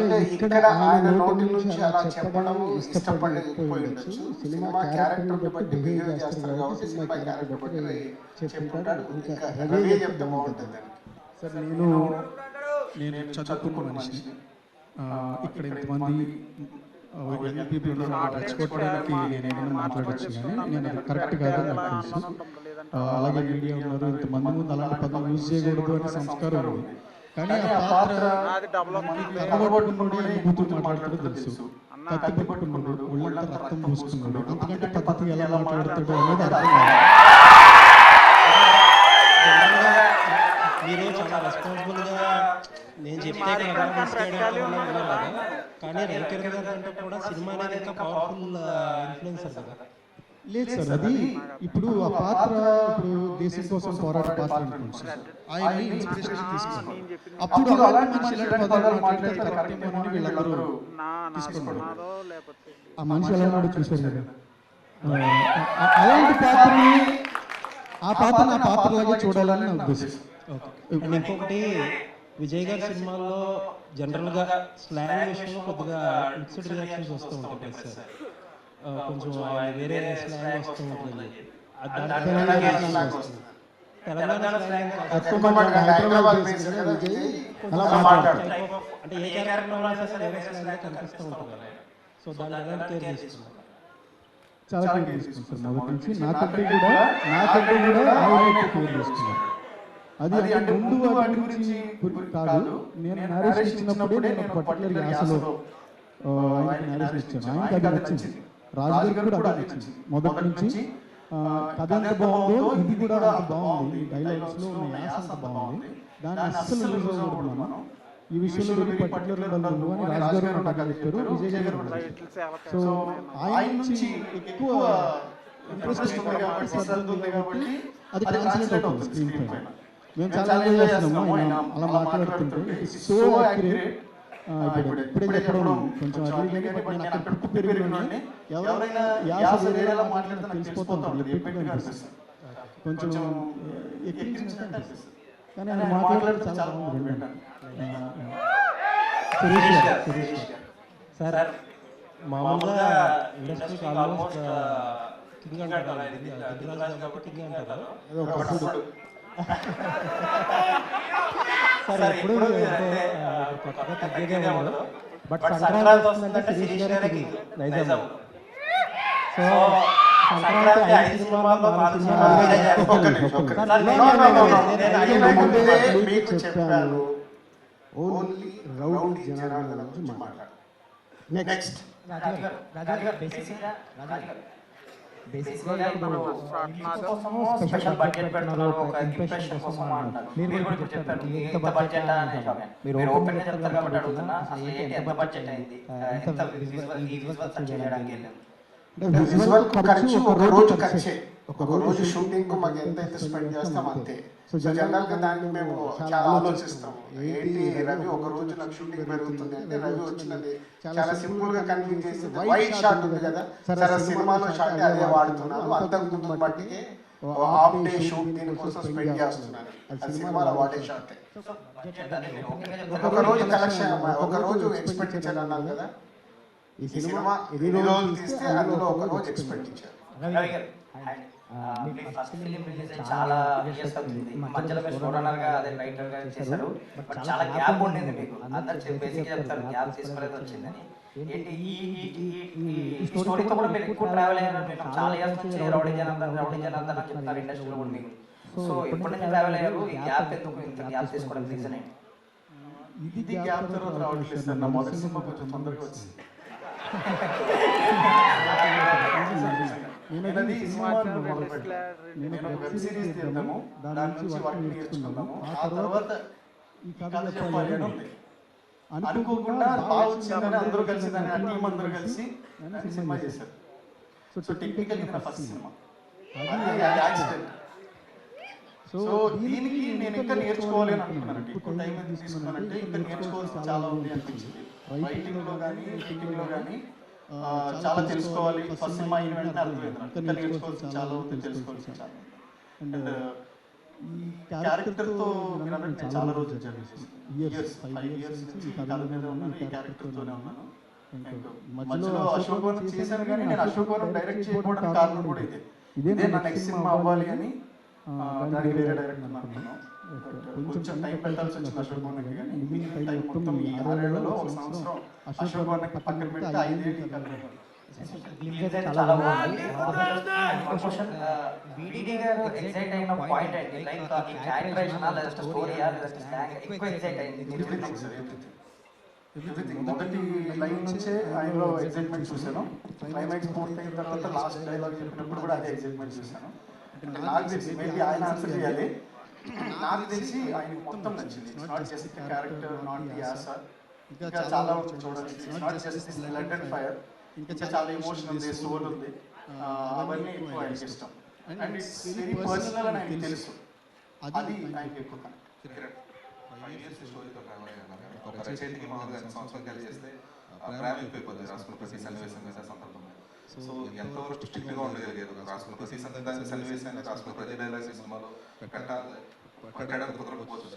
అంటే ఇక్కడ ఆయన నోటి నుంచి అలా చెప్పడం ఇష్టపడకపోయి ఉండొచ్చు. సినిమా క్యారెక్టర్ని బట్టి బిహేవ్ చేస్తారు కాబట్టి సినిమా క్యారెక్టర్ బట్టి చెప్పుకుంటాడు. ఇంకా రవి చెప్తే బాగుంటుంది. సార్ నేను చదువుకున్న మనిషిని. ఇక్కడ ఇంతమంది యంగ్ పీపుల్ రెచ్చగొట్టడానికి నేను ఏమైనా మాట్లాడచ్చు, కానీ నేను అది కరెక్ట్ కాదని నాకు తెలుసు. అలాగే మీడియా ఉన్నారు, ఇంతమంది ముందు అలాంటి పదం యూజ్ చేయకూడదు అనే సంస్కారం ఉంది. కానీ ఆ పాత్ర కర్రబట్టుకున్నాడు, బూతులు మాట్లాడతాడో తెలుసు, కత్తి పట్టుకున్నాడు, ఒళ్ళంతా రక్తం పూసుకున్నాడు, అంతకంటే పద్ధతి ఎలా మాట్లాడతాడు అనేది అర్థం కాదు. మీరు చాలా రెస్పాన్సిబుల్గా నేను చెప్తే కానీ రవికిరణ్ గారు అంటే కూడా సినిమా అనేది ఇంకా పవర్ఫుల్ ఇన్ఫ్లుయెన్సర్ కదా. లేదు సార్, అది ఇప్పుడు ఆ పాత్ర ఇప్పుడు దేశం కోసం పోరాట పాత్ర అనుకోండి సార్, ఆయన ఇన్స్పిరేషన్ తీసుకున్నారు. అప్పుడు అలాంటి మనిషి ఇలాంటి పదాలు మాట్లాడితే కరెక్టేమో అని వీళ్ళందరూ తీసుకున్నారు. ఆ మనిషి ఎలా ఉన్నాడో చూశారు కదా. అలాంటి పాత్రని ఆ పాత్రలాగే చూడాలని నా ఉద్దేశం. ఇంకొకటి, విజయ్ గారి సినిమాల్లో జనరల్గా స్లాంగ్ విషయంలో కొద్దిగా మిక్స్డ్ రియాక్షన్స్ వస్తూ ఉంటాయి సార్. కొంచెం వేరే స్లాంగ్ వస్తూ ఉంటుంది. తెలంగాణ స్లాంగ్ అంటే ఏ క్యారెక్టర్ వేరే స్లాంగ్ కనిపిస్తూ ఉంటుంది. సో దాన్ని ఎలా కేర్ చేస్తున్నారు? చాలా కేర్ తీసుకుంటారు. మొదటి నుంచి నాకంటే కూడా కేర్ తీసుకున్నారు. అది అంటే ముందు వాటి గురించి కాదు, నేను న్యారేషన్ ఇచ్చినప్పుడే నేను పర్టికులర్ యాసలో ఆయనకి న్యారేషన్ ఇచ్చాను. ఆయనకి అది నచ్చింది, రాజు గారికి కూడా అదే నచ్చింది. మొదటి నుంచి కథ ఎంత బాగుందో ఇది కూడా అంత బాగుంది, డైలాగ్స్లో ఉన్న యాస అంత బాగుంది, దాన్ని అస్సలు యూజ్ అవ్వకూడదు మనం. ఈ విషయంలో వెరీ పర్టికులర్ ఉండాలి అని రాజు గారు నాకు చెప్పారు, విజయ్ గారు. సో ఆయన నుంచి ఎక్కువ ఇంట్రెస్ట్ ఉంది కాబట్టి అది ట్రాన్స్లేట్ అవుతుంది స్క్రీన్ పైన. మేము చాలా ఎంజాయ్ చేస్తున్నాము ఆయన అలా మాట్లాడుతుంటే. So accurate. ఇప్పుడే చెప్పడం కొంచెం అర్లీ, కానీ నేను అక్కడ పుట్టి పెరిగిన ఎవరైనా యాస వేరేలా మాట్లాడితే నాకు తెలిసిపోతుంది, ఎప్పటికీ అనిపిస్తుంది, కొంచెం ఎక్కించినట్టు అనిపిస్తుంది. కానీ ఆయన మాట్లాడితే చాలా బాగుంది. సార్ మామూలుగా ఇండస్ట్రీకి ఆల్మోస్ట్ కింగ్ అంటారు, కింగ్ అంటారు. సార్ ఎప్పుడు కొత్తగా తగ్గేదే ఉండదు, బట్ సంక్రాంతి వస్తుందంటే శిరీష్ గారే కింగ్ నైజాం. సో సంక్రాంతి 5 సినిమాల్లో 4 సినిమాలు చెప్పాను. ఓన్లీ రౌడీ జనాల గురించి మాట్లాడు. నెక్స్ట్ బేసిక్గా ఇప్పుడు స్పెషల్ బడ్జెట్ పెడుతున్నారు, ఒక ఇంప్రెషన్ కోసం అంటారు. మీరు కూడా చెప్పారు ఎంత బడ్జెట్ అని. మీరు ఓపెన్ గా చెప్తారు కాబట్టి అడుగుతున్నా, అసలు ఏంటి, ఎంత బడ్జెట్ అయింది, ఎంత విజువల్స్ చేయడానికి వెళ్ళారు? విజువల్ ఖర్చు ఒక రోజు షూటింగ్ కు మాకు ఎంత స్పెండ్ చేస్తాం అంతే. సో జనరల్ గా దాన్ని మేము చాలా ఆలోచిస్తాం. ఏంటి రవి ఒక రోజు నాకు షూటింగ్ పెరుగుతుంది అంటే, రవి వచ్చినది చాలా సింపుల్ గా కన్విన్స్ చేసి వైట్ షాట్ ఉంది కదా సరే సినిమాలో షాట్ అదే వాడుతున్నాను, అంతకు ముందు బట్టికి హాఫ్ డే షూట్ దీనికోసం స్పెండ్ చేస్తున్నాను, అది సినిమాలో వాడే షాట్. ఒక రోజు కలెక్షన్, ఒక రోజు ఎక్స్పెండిచర్ అన్నారు కదా, ఈ సినిమా ఎన్ని రోజులు తీస్తే అందులో ఒక రోజు ఎక్స్పెండిచర్. మీ ఫస్ట్ ఫిలిం రిలీజ్ అయ్యి చాలా ఇయర్స్ అవుతుంది, మధ్యలో మీరు షోరన్నర్ గా అదే రైటర్ గా చేశారు, బట్ చాలా గ్యాప్ ఉండింది మీకు. అందరు బేసిక్ చెప్తారు గ్యాప్ తీసుకోలేదు వచ్చిందని. ఏంటి ఈ స్టోరీతో కూడా మీరు ఎక్కువ ట్రావెల్ అయ్యారు, మీరు చాలా ఇయర్స్ నుంచి రౌడీ జనార్దన్ అని చెప్తారు ఇండస్ట్రీలో కూడా మీకు. సో ఎప్పటి నుంచి ట్రావెల్ అయ్యారు, ఈ గ్యాప్ ఎందుకు, ఇంత గ్యాప్ తీసుకోవడం రీజన్ ఏంటి? ఇది గ్యాప్ తర్వాత రావట్లేదు సార్, నా మొదటి సినిమా కొంచెం తొందరగా వచ్చింది. నేను వెబ్ సిరీస్ తీద్దాము, దాని నుంచి వర్క్ నేర్చుకున్నాము, ఆ తర్వాత ఈ కథ చెప్పాలి అని అనుకోకుండా బాగా వచ్చిందని అందరూ కలిసి దాన్ని టీం అందరూ కలిసి సినిమా చేశారు. సో టెక్నికల్లీ నా ఫస్ట్ సినిమా, అది యాక్సిడెంట్. సో దీనికి నేను ఇంకా నేర్చుకోవాలి అని అనుకున్నానండి. ఎక్కువ టైం తీసుకున్నానంటే ఇంకా నేర్చుకోవాల్సి చాలా ఉంది అనిపించింది. రైటింగ్లో కానీ ఎడిటింగ్లో కానీ చాలా తెలుసుకోవాలి. ఫస్ట్ సినిమా అయిన వెంటనే అర్థమైంది, ఇంకా నేర్చుకోవాల్సి చాలా ఉంది, తెలుసుకోవాల్సి చాలా. అండ్ ఈ క్యారెక్టర్తో మీరు అన్నట్టు చాలా రోజులు ఇయర్స్ 5 years నుంచి ఈ కథ మీద ఉన్నాను, ఈ క్యారెక్టర్తోనే ఉన్నాను. మధ్యలో అశోక్ వనం చేశాను, కానీ నేను అశోక్ వనం డైరెక్ట్ చేయకపోవడానికి కారణం కూడా ఇదే నా నెక్స్ట్ సినిమా అవ్వాలి అని దానికి వేరే డైరెక్టర్ అనుకున్నాను. కొంచెం టైం పెట్టాల్సి వచ్చింది అశోక్ వనంకి, కానీ మిగిలిన టైం మొత్తం ఈ 6 ఏళ్లలో 1 సంవత్సరం అశోక్ వనంకి పక్కన పెడితే 5 ఏళ్ళు చాలా బాగుంది. BDD గారు ఎగ్జైట్ అయిన పాయింట్ ఏంటి? లైక్ ఈ క్యారెక్టరైజేషన్ లేదా స్టోరీయా లేదా స్లాంగ్ ఎక్కువ ఎగ్జైట్ అయింది? ఎవ్రీథింగ్ మొదటి లైన్ నుంచే ఆయనలో ఎగ్జైట్మెంట్ చూశాను. క్లైమాక్స్ పూర్తయిన తర్వాత లాస్ట్ డైలాగ్ చెప్పినప్పుడు కూడా అదే ఎగ్జైట్మెంట్ చూశాను. నాకు తెలిసి మేబీ ఆయన ఆన్సర్ చేయాలి, నాకు తెలిసి ఆయన మొత్తం నచ్చింది. నాట్ జస్ట్ క్యారెక్టర్, నాట్ యాస, ఇంకా చాలా ఉంది చూడాలి. Not just blood and fire, ఇంకా చాలా ఎమోషన్ ఉంది, సోల్ ఉంది. అవన్నీ ఎక్కువ ఆయనకి ఇష్టం. అండ్ ఇట్స్ వెరీ పర్సనల్ అని ఆయనకి తెలుసు, అది ఆయనకి ఎక్కువ. 5 years స్టోరీతో కావాలి అన్నారు. ఒక రచయితకి మామూలుగా 2 సంవత్సరాలు కలిసి చేస్తే ప్రేమ ఎక్కువైపోతుంది రాసుకున్న ప్రతి సన్నివేశం మీద సందర్భంగా. సో ఎంతవరకు స్ట్రిక్ట్గా ఉండగలిగారు రాసుకున్న ప్రతి సన్నివేశాన్ని, రాసుకున్న ప్రతి డైలాగ్స్ సినిమాలో పెట్టడానికి కుదరకపోవచ్చు.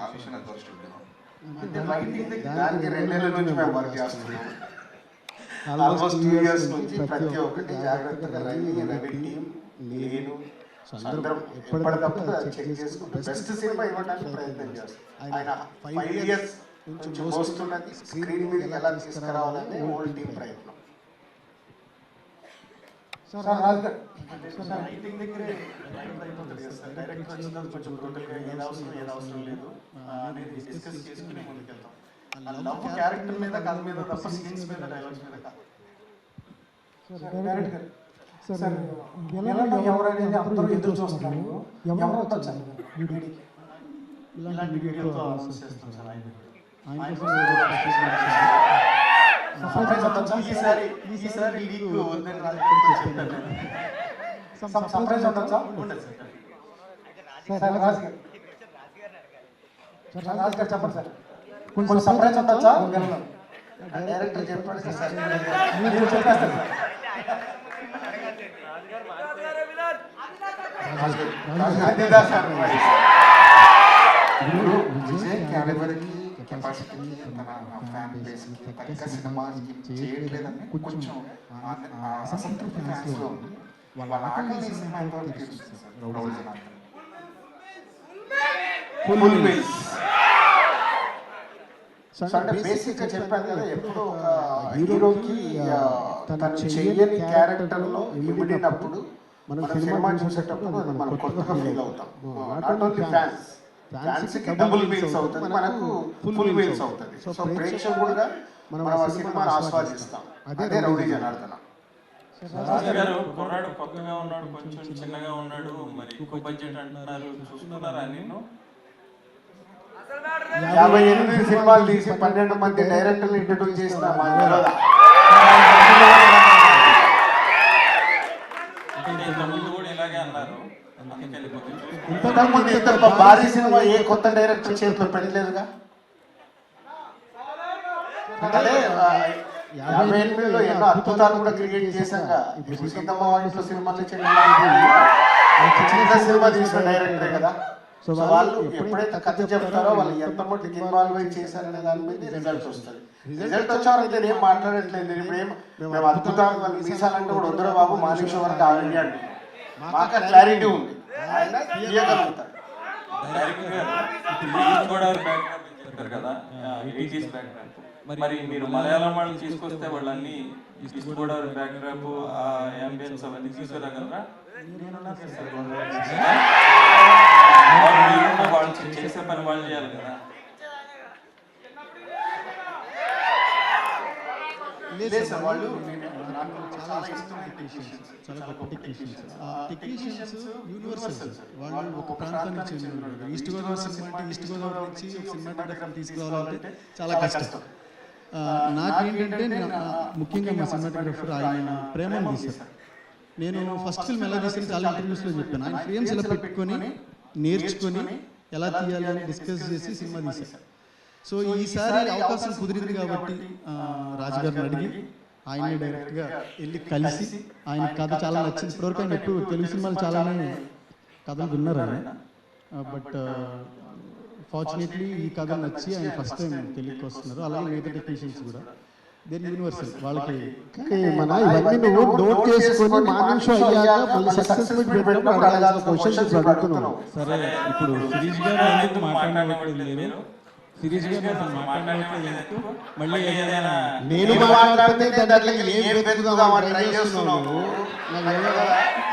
ఆ విషయం ఎంతవరకు స్ట్రిక్ట్గా దానికి 2 నెలల నుంచి మేము వర్క్ చేస్తున్నాం. ఆల్మోస్ట్ 2 years నుంచి ప్రతి ఒక్కటి జాగ్రత్తగా రవి టీం, నేను అందరం ఎప్పటికప్పుడు చెక్ చేసుకుంటూ బెస్ట్ సినిమా ఇవ్వడానికి ప్రయత్నం చేస్తాం. ఆయన 5 years నుంచి మోస్తున్నది స్క్రీన్ మీద ఎలా తీసుకురావాలని ఓల్డ్ టీం ప్రయత్నం. రైటింగ్ దగ్గరే డైరెక్ట్ వచ్చినప్పుడు కొంచెం టోటల్గా ఏది అవసరం లేదు అనేది డిస్కస్ చేసుకుని ముందుకెళ్తాం. లవ్ క్యారెక్టర్ మీద, కథ మీద తప్ప సీన్స్ మీద, డైలాగ్స్ మీద కాదు. సార్ ఎవరైనా అందరూ ఎదురు చూస్తున్నారు, ఎవరు వచ్చారు ఇలాంటి వీడియోతో అనౌన్స్ చేస్తాం సార్. ఈసారి లీక్ వద్దని చెప్పాను. సర్ప్రైజ్ ఉండొచ్చా? ఉండదు సార్. రాజు గారు చెప్పండి సార్, కొంచెం సర్ప్రైజ్ ఉండొచ్చా? డైరెక్టర్ చెప్పాడు సార్, మీరు చెప్పేస్తారు సార్. విజయ్ క్యాలిబర్కి, కెపాసిటీకి, తన ఫ్యాన్ బేస్కి తగ్గ సినిమా చేయట్లేదని కొంచెం అసంతృప్తి ఫ్యాన్స్లో ఉంది. వాళ్ళ ఆకలి సినిమా ఎంతవరకు తీరుస్తుంది sir? Rowdy Janardhan full base. అంటే బేసిక్గా చెప్పాను కదా, ఎప్పుడు ఒక హీరోకి తను చెయ్యని క్యారెక్టర్లో ఇమిడినప్పుడు మనం సినిమా చూసేటప్పుడు మనం కొత్తగా ఫీల్ అవుతాం. నాట్ ఓన్లీ ఫ్యాన్స్కి డబుల్ మీల్స్ అవుతుంది, మనకు ఫుల్ మీల్స్ అవుతుంది. సో ప్రేక్షకుడుగా మనం ఆ సినిమాను ఆస్వాదిస్తాం. అదే రౌడీ జనార్దన. రాజు గారు కుర్రాడు కొత్తగా ఉన్నాడు, కొంచెం చిన్నగా ఉన్నాడు, మరి ఎక్కువ బడ్జెట్ అంటున్నారు, చూసుకున్నారా? నేను 58 సినిమాలు తీసి 12 మంది డైరెక్టర్లు ఇంట్రడ్యూస్ చేసిన ఇంతకుముందు కూడా ఇలాగే అన్నారు. ఇంతకుముందు ఇంత భారీ సినిమా ఏ కొత్త డైరెక్టర్ చేతిలో పెట్టలేదుగా. అంటే 58లో ఎన్నో అద్భుతాలు కూడా క్రియేట్ చేశాక. ఇప్పుడు సీతమ్మ వాటిలో సినిమాలు చిన్న సినిమా తీసిన డైరెక్టరే కదా. సో వాళ్ళు ఎప్పుడైతే కథ చెప్తారో వాళ్ళు ఎంత మటుకు ఇన్వాల్వ్ అయి చేశారనే దాని మీద రిజల్ట్ వస్తుంది. రిజల్ట్ వచ్చారంటే ఏం మాట్లాడట్లేదు. ఇప్పుడు మేము అద్భుతాలు వాళ్ళు తీసాలంటే కూడా వద్దురా బాబు, మాలిష వరకు ఆల్రెడీ అంటే మాకు క్లారిటీ ఉంది, ఆయన తీయగలుగుతారు. చెప్పారు కదా, 80s బ్యాక్డ్రాప్. మరి మీరు మలయాళం వాళ్ళని తీసుకొస్తే వాళ్ళన్ని ఈస్ట్ గోదావరి బ్యాక్డ్రాప్, యాంబియన్స్ అవన్నీ తీసుకురాగలరా? వాళ్ళు చేసే పని వాళ్ళు చేయాలి కదా. వాళ్ళు చాలా ఇష్టం టెక్నీషియన్స్, చాలా గొప్ప టెక్నీషియన్స్. Technicians universal. వాళ్ళు ఒక ప్రాంతానికి చెందిన ఈస్ట్ గోదావరి సినిమా అంటే ఈస్ట్ గోదావరి నుంచి ఒక సినిమాటోగ్రఫీ తీసుకురావాలంటే చాలా కష్టం. నాకేంటంటే ముఖ్యంగా మా సినిమాటోగ్రఫర్ ఆయన ప్రేమను తీశారు. నేను ఫస్ట్ ఫిల్మ్ ఎలా తీసాను చాలా ఇంటర్వ్యూస్లో చెప్పాను. ఆయన ఫ్రేమ్స్ ఎలా పెట్టుకొని నేర్చుకొని ఎలా తీయాలి అని డిస్కస్ చేసి సినిమా తీశారు. సో ఈసారి అవకాశం కుదిరింది కాబట్టి రాజుగారిని అడిగి ఆయన్ని డైరెక్ట్గా వెళ్ళి కలిసి ఆయన కథ చాలా నచ్చింది. ఇప్పటివరకు ఆయన ఎప్పుడు తెలుగు సినిమాలు చాలానే కథలు విన్నారు ఆయన. బట్ ఫార్చునేట్లీ ఈ కథ నచ్చి ఆయన ఫస్ట్ టైం తెలుగుకి వస్తున్నారు. అలాగే మిగతా టెక్నీషియన్స్ కూడా దేని యూనివర్సల్ వాళ్ళకి. మన ఇవన్నీ నువ్వు నోట్ చేసుకొని మార్నింగ్ షో అయ్యాక మళ్ళీ సక్సెస్ఫుల్ పెట్టినప్పుడు అడగాల్సిన క్వశ్చన్స్ అడుగుతున్నావు. సరే, ఇప్పుడు శిరీష్ గారు ఎందుకు మాట్లాడట్లేదు? మీరు శిరీష్ గారు అసలు మాట్లాడట్లేదు, మళ్ళీ ఏదైనా నేను మాట్లాడితే దాంట్లో ఏం వెతుకుదామని ట్రై చేస్తున్నావు. నాకు